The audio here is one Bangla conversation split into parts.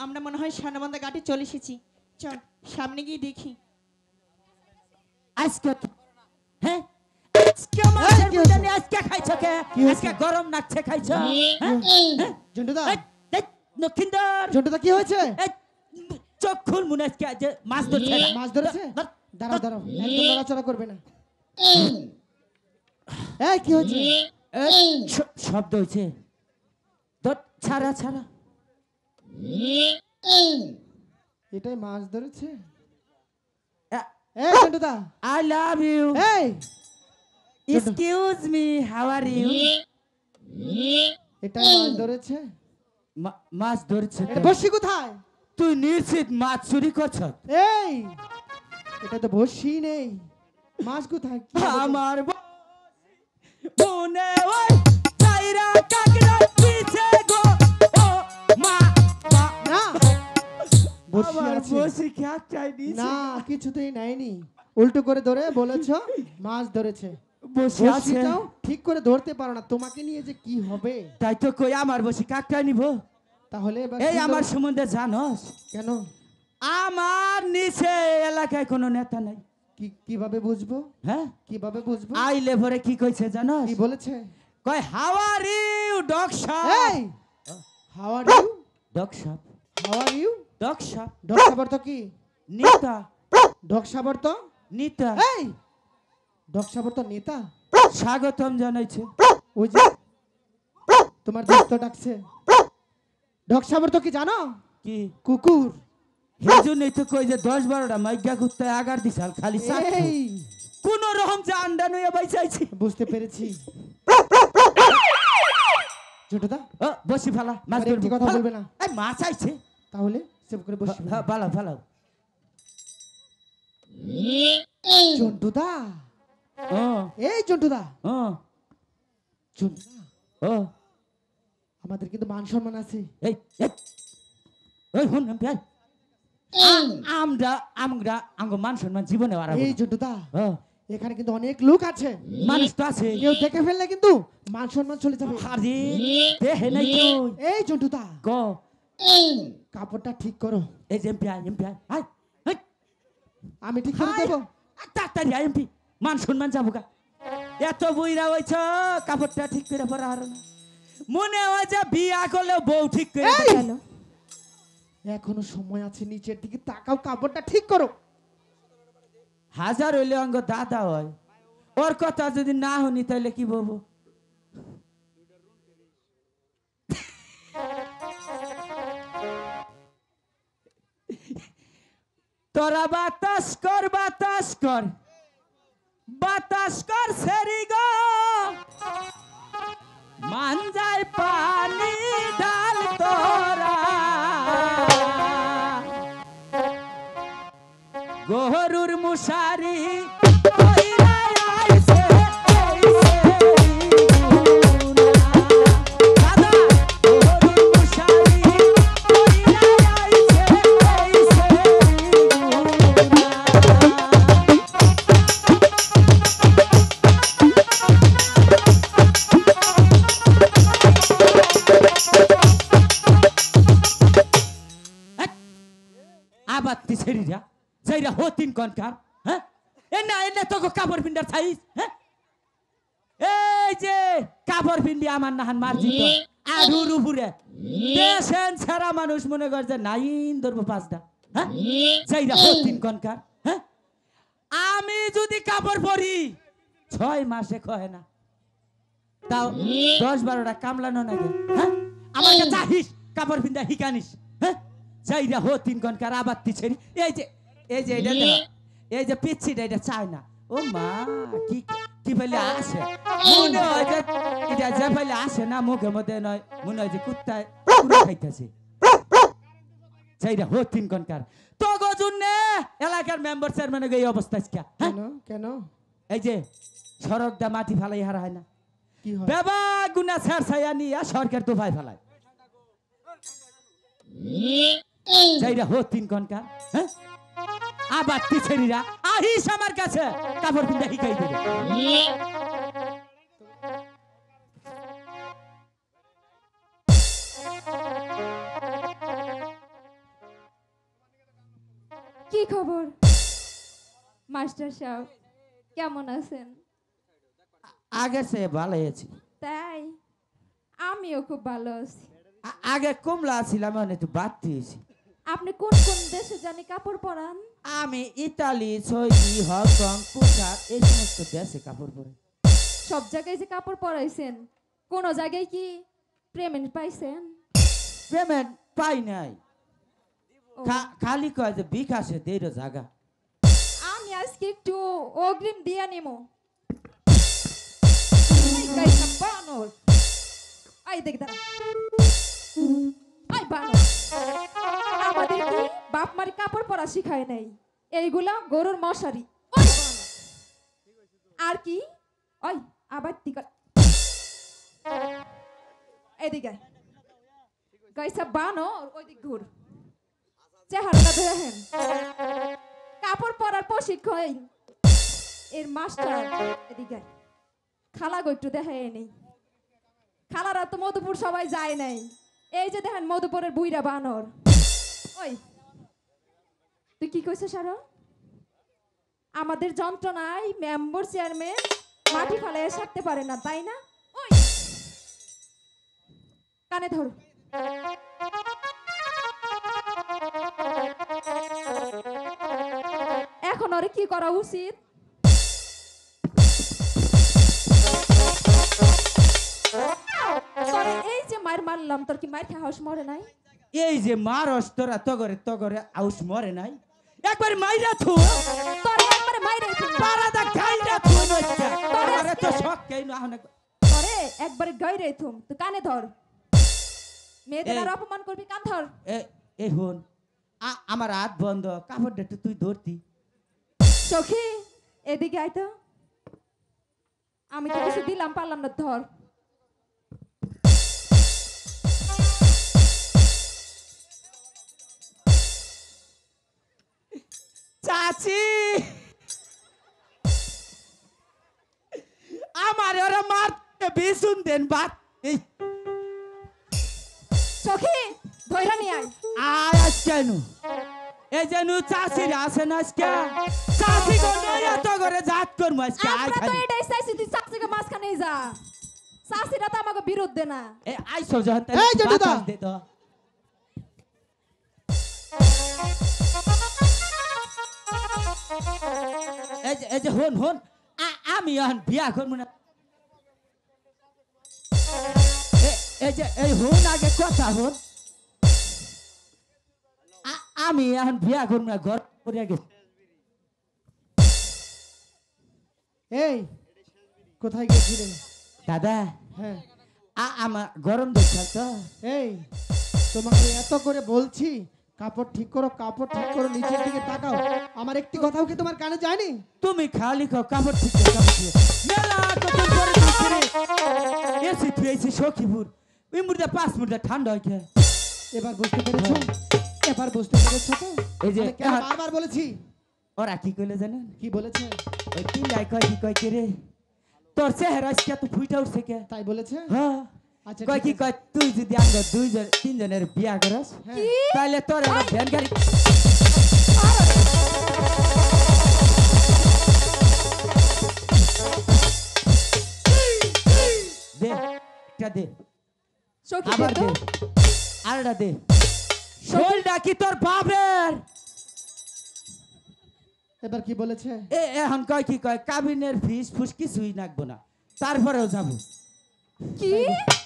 আমরা মনে হয় সানবান্ধা ঘাটে চলে এসেছি। চল সামনে গিয়ে দেখি। আজকে হ্যাঁ আজকে মাছের বিরিয়ানি আজকে খাইছো কে? আজকে গরম নাকছে খাইছো? জন্টুদা নখিন্দর জন্টুদা কি হয়েছে? চোখ খুল মনে আজকে যে মাছ ধরছে। মাছ ধরেছে? দাঁড়াও দাঁড়াও, একদম নড়াচড়া করবে না। এই কি হয়েছে? শব্দ হয়েছে। ছাড়া ছাড়া এটাই মাছ ধরেছে। এই জন্টুদা, I love you. এই Excuse me, how are you? এটাই মাছ ধরেছে। মাছ ধরছে। এটা বসি কোথায়? তুই নিশ্চিত মাছ চুরি করছ? এই এটা তো বসি নেই, মাছ কোথায়? আমার মনে ওই চাইরা কাকড়া পিছে গো ও মা না বসি আছে বসি খেয়া চাইনি না, কিছুতেই নেয়নি। উল্টো করে ধরে বলেছ মাছ ধরেছে। বসি আছে বসিটাও ঠিক করে ধরতে পারো না, তোমাকে নিয়ে যে কি হবে। তাই তো কই আমার বসি কাকড়া নিব। তাহলে এবার এই আমার সম্বন্ধে জানোস? কেন? আমার নিচে এলাকায় কোনো নেতা নাই। কিভাবে বুঝবো? হ্যাঁ কিভাবে বুঝবো? আইলে পরে কি কইছে জানোস? কি বলেছে? কয় how are you dog shop. এই how are you? Dog shop. How are you? Dog shop. Dog সাবর তো কি? নেতা। ডগ সাবর তো নেতা। এই ডগ সাবর তো নেতা। স্বাগতম জানাইছে। ওই যে তোমার দোস্ত ডাকছে। ডগ সাবর তো কি জানো? কি কুকুর। এই জন্যই তো কই যে 10-12টা মাইগা কুত্তায় আগার দিছাল খালি চাকরি। এই কোন রকম যে আন্ডা নইয়া বাইচাইছি। বুঝতে পেরেছি। ছোটদা বসি ফালা মাছ আরে ধরবি। একটি কথা বলবে না। এই মাছ আইছে। তাহলে সেভ করে বসি। হ্যাঁ ফালাও ফালাও। জন্টুদা, ও এই জন্টুদা, ও জন্টুদা, ও আমাদের কিন্তু মান সম্মান আছে। এই এই ওই হুন ভাই আমরা আমরা আঙ্গ মান সম্মান জীবনে হারাবো। এই জন্টুদা, ও এখানে কিন্তু অনেক লোক আছে, মানুষ তো আছে। কেউ দেখে ফেললে কিন্তু মান সম্মান চলে যাবে। আরে দেহে নাই তো। এই জন্টুদা, গ কাপড়টা ঠিক করো। এই যে এমপি আই আই আমি ঠিক করে দেবো। তাড়াতাড়ি এমপি মান সম্মান যাবো গা। এত বইরা হইছ কাপড়টা ঠিক করে পরা হারো না। মনে হয় যে বিয়া করলেও বউ ঠিক করে এই! দেখালো। এখনো সময় আছে, নিচের দিকে তাকাও, কাপড়টা ঠিক করো। হাজার হইলে অঙ্গ দাদা হয়, ওর কথা যদি না শুনি তাহলে কি বলবো? তোরা বাতাস কর বাতাস কর বাতাস কর সেরি গো মান যায় পানি ডাল তোরা গরুর মুশারি আবাত্তি ছেড়িরা যাইরা হতিন কনকার। হ্যাঁ এনে তোকে কাপড় পিন্ডার চাইস। হ্যাঁ এই যে কাপড় পিন্ডি আমার নাহান মারজি তো আড়ুর উপরে দেশেন ছাড়া মানুষ মনে কর যে নাইন ধরবো পাঁচটা। হ্যাঁ যাইরা হতিন কনকার। হ্যাঁ আমি যদি কাপড় পরি 6 মাসে কয় না, তাও 10-12টা কামলানো নাকি। হ্যাঁ আমাকে চাহিস কাপড় পিন্ডা হিকানিস। হ্যাঁ যাইরা হতিন কনকার আবাত্তি ছেড়ি। এই যে এটা দেখো, এই যে পিচ্ছিটা এটা চায় না। ও মা কি কি ফেলে আসে মনে হয় যে এটা যে ফেলে আসে না মুখের মধ্যে নয়, মনে হয় যে কুত্তায় কুড়া খাইতেছে। যাইরা হতিন কনকার তো গজুনে এলাকার মেম্বার চেয়ারম্যানের এই অবস্থা। কেন কেন? এই যে সড়ক দা মাটি ফালাই হারা হয় না, কি হয়? বেবা গুনা ছাড় ছায়া নিয়ে সরকার তো ভাই ফেলায়। যাইরা হতিন কনকার। হ্যাঁ আবার তিছেরিরা আহিস আমার কাছে কাপড় পিন্ডা হিকাই দিবে। কি খবর মাস্টার সাহেব, কেমন আছেন? আগে সে ভালো আছি। তাই আমিও খুব ভালো আছি। আগে কমলা ছিলাম, এখন একটু বাদ দিয়েছি। আপনি কোন কোন দেশে জানি কাপড় পরান? আমি ইতালি, সৌদি, হংকং, কুসার এই সমস্ত দেশে কাপড় পরে। সব জায়গায় যে কাপড় পরাইছেন, কোন জায়গায় কি পেমেন্ট পাইছেন? পেমেন্ট পাই নাই, ও, খালি কয় যে বিকাশে দেড় জায়গা। আমি আজকে একটু অগ্রিম দিয়ে নিমো। আই দেখ দাঁড়া, আই বানর, আমাদের কি বাপ মারি কাপড় পরা শিখায় নাই? এইগুলা গরুর মশারি। ওই বানর। আর কি ওই আবার টিকা এদিকে গাইসা বানর, ওইদিক ঘুর, চেহারাটা দেখেন। কাপড় পরার প্রশিক্ষণ এর মাস্টার। এদিকে খালা গো একটু দেখে নেই, খালারা তো মধুপুর সবাই যায় নাই। এই যে দেখেন মধুপুরের বুইরা বানর। ওই তুই কি কইছিস সারা? আমাদের যন্ত্রণায় মেম্বার চেয়ারম্যান মাটি ফালাইয়া সারতে পারে না, তাই না? ওই কানে ধর। এখন ওরে কি করা উচিত? তোরে এই যে মার মারলাম, তোর কি মার খাওয়াস মরে নাই? এই যে মারস তোরা তগরে আউস মরে নাই, একবার মাইরা থু তোর একবারে মাইরে দিবি। পারাদা গাইরা থু নইটা। আরে তো শক কেন না, তোরে একবারে গাইরে থুম। তুই কানে ধর, মেয়েদের আর অপমান করবি, কান ধর। এই হন আমার হাত বন্ধ, কাপড়টা একটু তুই ধরতি। সখী এদিকে আয় তো, আমি তো কিছু দিলাম পারলাম না, ধর। চাচি আমার ওরা মারতে বিশুন দেন বাত। এই সখী ধইরা নিয়ে আয়। আয় আজকে নু এই যে নু চাচিরা আছে না, আজকে চাচি গো নয়া তো করে জাত করমু আজকে। আয় আমরা তো খালি এটাই চাইছি, তুই চাচিকে মাঝখানে যা। চাচিরা তো আমাকে বিরুদ্ধে না। এ আইসো যখন এই যে দুদা। বাতাস দে তো। এই যে হন আমি এখন বিয়া করবো না। এই যে এই হন আগে কথা হন, আমি এখন বিয়া করবো না, ঘর করে গেছি। এই কোথায় গেছিলেন দাদা হ্যাঁ আমার গরম দেখছ তো। এই তোমাকে এত করে বলছি কাপড় ঠিক করো, কাপড় ঠিক করো, নিচের দিকে তাকাও। আমার একটি কথাও কি তোমার কানে যায়নি? তুমি খালি খাও কাপড় ঠিক করো, কাপড় ঠিক করো। মেলা কত পরে দিছি রে, এসি তুইছি সখীপুর, ওই মুর্দা 5 মুর্দা ঠান্ডা হয় কে। এবার বুঝতে পেরেছো? এবার বুঝতে পেরেছো তো? এই যে আমি কেন বারবার বলেছি? ওরা কি কইলে জানেন? কি বলেছে? ওই তিনটাই কয় কি কয় কে রে, তোর চেহারা আজকে এত ফুইটা উঠছে কে? তাই বলেছে? হ্যাঁ আচ্ছা কয় কি ঠিক আছে। কয় তুই যদি আমরা 2 জনের বিয়া করস হ্যাঁ। কি? তাহলে তোর একটা ভ্যান গাড়ি দে, একটা দে, সখী আবার দে দে, তো। আরেকটা দে। শোলটা কি তোর বাপের? এবার কি বলেছে? এখন কয় কি কয় কাবিনের ফিস ফুস কিছুই নাকবো না, তারপরেও যাবো। কি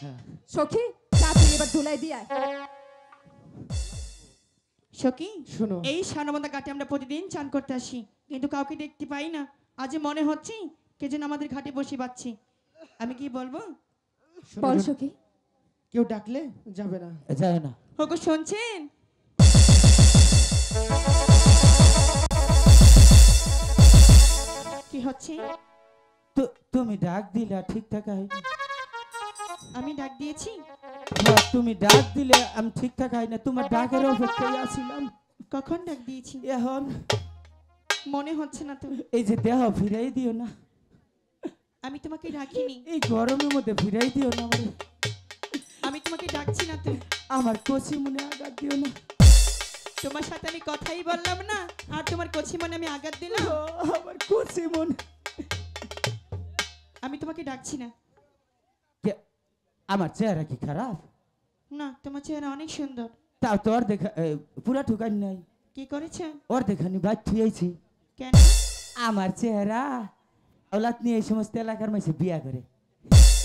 হ্যাঁ। সখী যা, তুই এবার ধুলাই দিয়ে আয়। সখী শোনো এই সানবন্ধা ঘাটে আমরা প্রতিদিন চান করতে আসি, কিন্তু কাউকে দেখতে পাই না। আজ মনে হচ্ছে কে যেন আমাদের ঘাটে বসে পাচ্ছি। আমি কি বলবো? শোনো, বল শোনো। সখী। কেউ ডাকলে যাবে না। যায় না। ওগো শুনছেন? কি হচ্ছে? তুমি ডাক দিলে ঠিকঠাক হয়নি। আমি ডাক দিয়েছি? তুমি ডাক দিলে আমি ঠিকঠাক হয় না, তোমার ডাকের অপেক্ষায় আছিলাম। কখন ডাক দিয়েছি? এখন মনে হচ্ছে না তো। এই যে দেহ ফিরাই দিও না, আমি তোমাকে ডাকিনি। এই গরমের মধ্যে ফিরাই দিও না আমারে। আমি তোমাকে ডাকছি না তো। আমার কচি মনে আঘাত দিও না। তোমার সাথে আমি কথাই বললাম না, আর তোমার কচি মনে আমি আঘাত দিলাম। আমার কচি মন। আমি তোমাকে ডাকছি না। আমার চেহারা কি খারাপ? না, তোমার চেহারা অনেক সুন্দর। তাও তো ওর দেখা পুরা ঠুকান নাই। কি করেছে? ওর দেখানি বাইক থুয়েছি। কেন? আমার চেহারা ওলাত নিয়ে এই সমস্ত এলাকার মাঝে বিয়া করে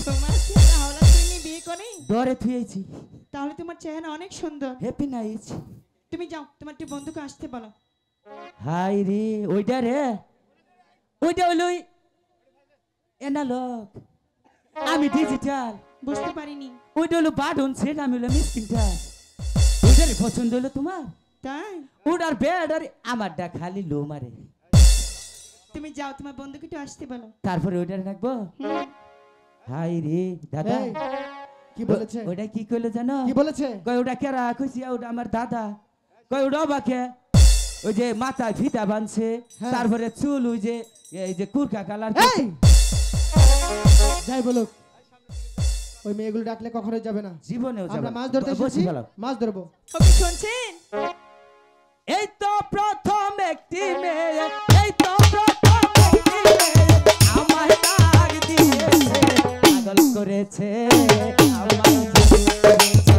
তোমার চেহারা হাওলা তুমি বিয়ে করে? দরে থুয়েছি। তাহলে তোমার চেহারা অনেক সুন্দর। Happy night. তুমি যাও, তোমার একটু বন্ধুকে আসতে বলো। হাই রে, ওইটা রে, ওইটা হলো এনা লোক, আমি ডিজিটাল। বুঝতে পারিনি। ওইটা হলো বাটন সেট, আমি হলো মিসকিনটা। ওইটারই পছন্দ হলো তোমার? তাই? ওটার বেড আর আমারটা খালি লো মারে। তুমি যাও, তোমার বন্ধুকে একটু আসতে বলো। তারপরে ওইটার রাখবো। হুম। হাই রে দাদা, এই, কি বলেছে? ওইটা কি কইলো জানো? কি বলেছে? কই ওটা কেরা কইছি? ওটা আমার দাদা। কই ওটা বাকে ওই যে মাথায় ফিতা বানছে, হ্যাঁ। তারপরে চুল ওই যে এই যে কুরকা কালার। এই যাই বলুক, ওই মেয়েগুলো ডাকলে কখনোই যাবে না। জীবনেও যাবে আমরা না। মাছ ধরতে বসে এসেছি, ফেলো। মাছ ধরবো। ওকে শুনছেন? এই তো প্রথম একটি মেয়ে, এই তো প্রথম একটি মেয়ে আমায় ডাক দিয়েছে, পাগল করেছে আমায় করেছে, পাগল করেছে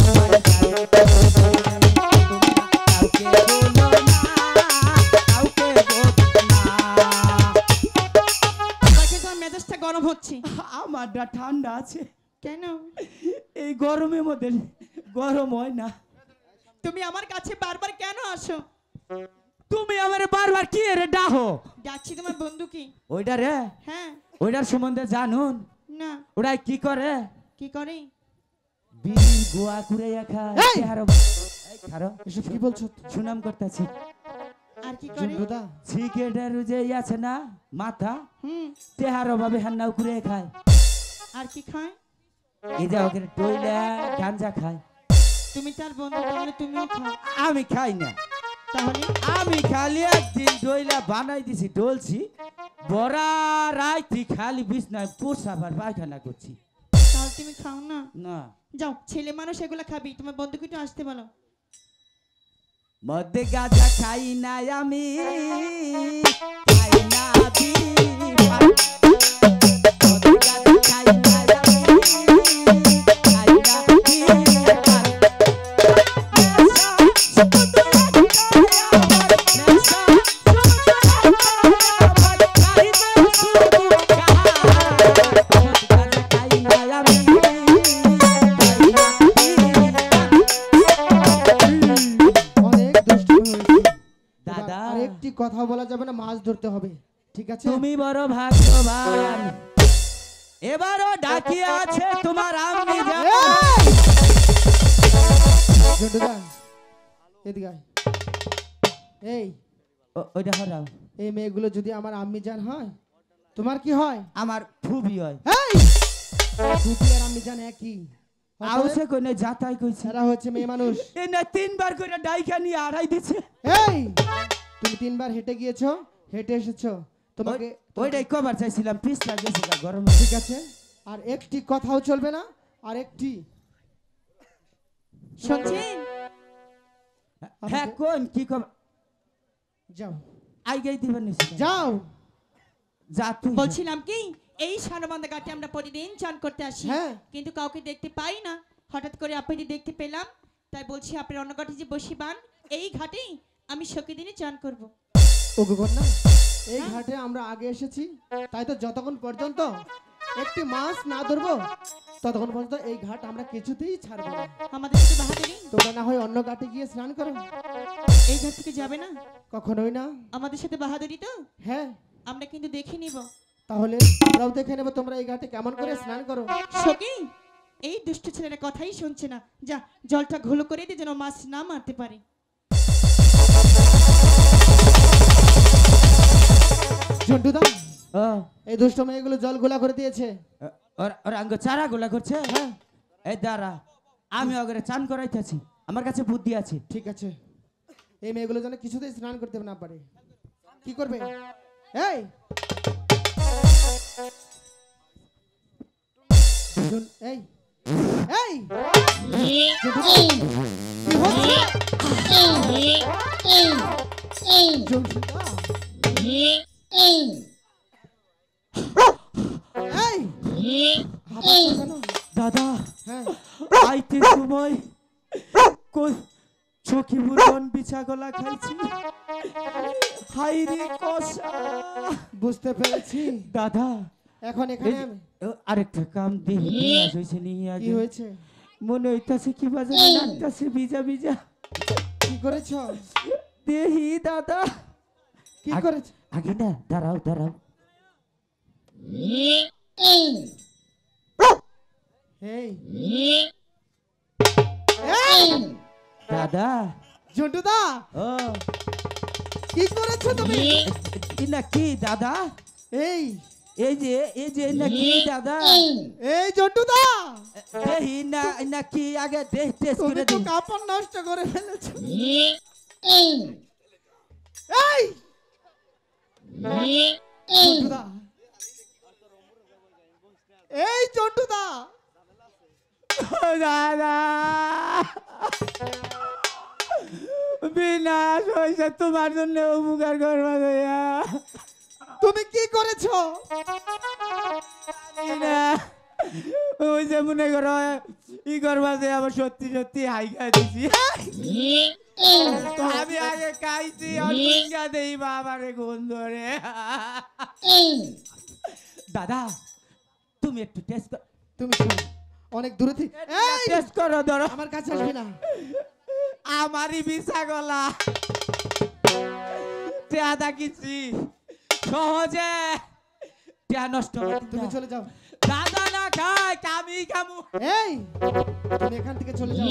আমায় ডাক করেছে। তোমরা কাউকে বলো না, কাউকে বলো না। আমাকে তোমার মেজাজটা গরম হচ্ছে। আমারটা ঠান্ডা আছে। কেন? এই গরমের মধ্যে গরম হয় না। তুমি আমার কাছে বারবার কেন আসো? তুমি আমারে বারবার কি রে ডাহো? ডাকছি তোমার বন্ধুকে। ওইটা রে, হ্যাঁ। ওইটার সম্বন্ধে জানুন? না। ওরা কি করে? কি করে? বিড়ি গোয়া কুড়াইয়া খায়। এই! চেহারা এই খারো, এসব কি বলছো? সুনাম করতেছি। আর কি করে? জন্টুদা, সিগারেটের যে ই আছে না মাথা, হুম। তেহার অভাবে হান্নাও কুড়ে খায়। আর কি খায়? এই যে ওকে টইলা গাঞ্জা খায়। তুমি তার বন্ধু, তাহলে তুমিও খাও। আমি খাই না। তাহলে আমি খালি একদিন ডইলা বানাই দিছি, ডলছি বড়া রাইতি খালি বিছনায় পোষাবার পায়খানা করছি। তাহলে তুমি খাও না? না, যাও, ছেলে মানুষ এগুলা খাবি, তোমার বন্ধুকে একটু আসতে বলো। মধ্যে গাঁজা খাই না আমি, খাই না বিড়ি পান। মধ্যে গাঁজা খাই না আমি, খাই না বিড়ি পান। নেশা শুধু একটাই আমার, নেশা শুধু একটাই আমার, খাইবে শুধু খাই। মধ্যে গাঁজা খাই না আমি, খাই না বিড়ি পান। অনেক দুষ্টুমি হয়েছে দাদা, আর একটি কথা বলা যাবে না, মাছ ধরতে হবে, ঠিক আছে? তুমি বড় ভাগ্যবান, এবারও ডাকি আছে তোমার আম্মি জান। জন্টুদা, এদিকে আয়। এই ওইটা হরাও, এই মেয়েগুলো যদি আমার আম্মি জান হয়, তোমার কি হয়? আমার ফুবি হয়। এই ফুপি আর আম্মি জান একই। আউসে কোনে যাতাই কইছে, এরা হচ্ছে মেয়ে মানুষ। এ না তিনবার করে ডাইকা নিয়ে আড়াই দিছে। এই তুমি তিনবার হেঁটে গিয়েছো, হেঁটে এসেছো, তোমাকে ওইটাই কবার চাইছিলাম, পিস লাগেছে গরম। ঠিক আছে, আর একটি কথাও চলবে না, আর একটি। শুনছেন? হ্যাঁ কোন কি কব, যাও আই গাই দিবেন নিছি। যাও। যা তুই। বলছিলাম কি, এই সানবান্ধা ঘাটে আমরা প্রতিদিন চান করতে আসি, হ্যাঁ। কিন্তু কাউকে দেখতে পাই না। হঠাৎ করে আপনাকে দেখতে পেলাম, তাই বলছি আপনার অন্য ঘাটে যে বসিবান, এই ঘাটেই আমি সকি দিনে চান করব। ওগো কন্যা, এই ঘাটে আমরা আগে এসেছি, তাই তো যতক্ষণ পর্যন্ত একটি মাছ না ধরবো ততক্ষণ পর্যন্ত এই ঘাট আমরা কিছুতেই ছাড়বো না। আমাদের সাথে বাহাদুরি, তোমরা না হয় অন্য ঘাটে গিয়ে স্নান করো। এই ঘাট থেকে যাবে না? কখনোই না। আমাদের সাথে বাহাদুরি তো হ্যাঁ, আমরা কিন্তু দেখে নিব। তাহলে আমরাও দেখে নেবো তোমরা এই ঘাটে কেমন করে স্নান করো। সকি, এই দুষ্ট ছেলেরা কথাই শুনছে না, যা জলটা ঘোলো করে দিয়ে যেন মাছ না মারতে পারে। জন্টুদা, ও এই দুষ্ট মেয়েগুলো জল গোলা করে দিয়েছে। ওর আঙ্গ চারা গোলা করছে। হ্যাঁ, এই দাঁড়া, আমি ওগরে চান করাইতেছি, আমার কাছে বুদ্ধি আছে। ঠিক আছে, এই মেয়েগুলো যেন কিছুতেই স্নান করতে না পারে। কি করবে? এই এই এই কি হচ্ছে? জন্টুদা, এই হাঁপাচ্ছ কেন? দাদা হ্যাঁ, আইতে সময় চোখে বুলন বিছা গলা খাইছি, হাই রে কষা। বুঝতে পেরেছি। দাদা এখন এখানে আমি আরেকটা কাম দিয়ে হয়েছে নিয়ে কি আগে হয়েছে? মনে হইতাছে কি বাজারে লাগতাছে ভিজা ভিজা কি করেছো? দেহি দাদা। কি করেছো? আগে না দাঁড়াও দাঁড়াও, এই দাদা জন্টুদা, ও কি করেছো তুমি? না কি দাদা, এই এই যে না কি দাদা, এই জন্টুদা, দেহি না কি আগে দেহ টেস্ট তুমি করে তো দিই। কাপড় নষ্ট করে ফেলেছো। এই জন্টুদা, এই জন্টুদা, দাদা বিনাশ হয়েছে তোমার জন্য উপকার করবা গয়া। তুমি কি করেছো? না ওই যে মনে করো ই করবা যে আবার সত্যি সত্যি হাই খাই দিছি। আমি আগে খাইছি অসুবিধা দেই বাবারে গুণ ধরে। দাদা তুমি একটু টেস্ট কর, তুমি শোনো, অনেক দূরে থেকে এই টেস্ট করো ধরো। আমার কাছে আসবে না। আমারই বিছা গলা টেয়া দেখিছি সহজে টেয়া নষ্ট করে দিতা। তুমি চলে যাও। দাদা না খায় কামি কামু। এই তুমি এখান থেকে চলে যাও।